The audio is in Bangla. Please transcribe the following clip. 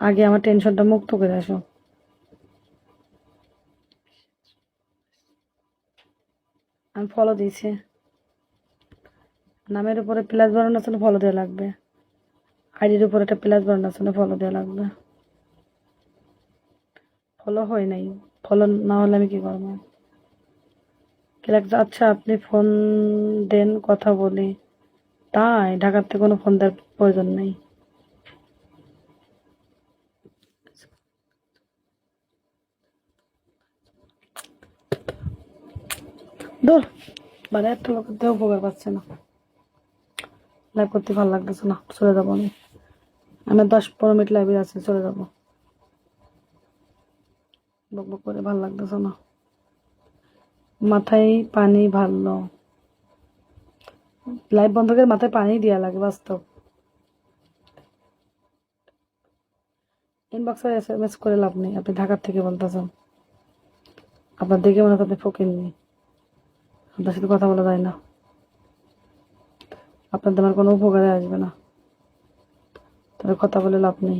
আগে আমার টেনশনটা মুক্ত করে আসো। আমি ফলো দিয়েছি, নামের উপরে প্লাস বানানোর জন্য ফলো দেওয়া লাগবে, আইডির উপরে একটা প্লাস বানানোর জন্য ফলো দেওয়া লাগবে। ফলো হয় নাই, ফলো না হলে আমি কি করবো? কি লাগছে? আচ্ছা আপনি ফোন দেন, কথা বলি। তাই ঢাকার থেকে কোনো ফোন দেওয়ার প্রয়োজন নেই। দূর, মানে একটা লোকের দেহ উপকার পাচ্ছে না, লাইভ করতে ভালো লাগতেছে না, চলে যাবো আমি। আমি 10-15 মিনিট লাইভে আছি, চলে যাবো। বক বক করে ভালো লাগতেছে না, মাথায় পানি ভালো। লাইভ বন্ধ করে মাথায় পানি দেওয়া লাগে বাস্তব। ইনবক্সে SMS করে লাভ নেই, আপনি ঢাকার থেকে বলতেছেন। আপনার দেখে মনে হচ্ছে আপনি ফকিন্নি, আপনার সাথে কথা বলা যায় না, আপনার আমার কোনো উপকারে আসবে না, তবে কথা বলে লাভ নেই।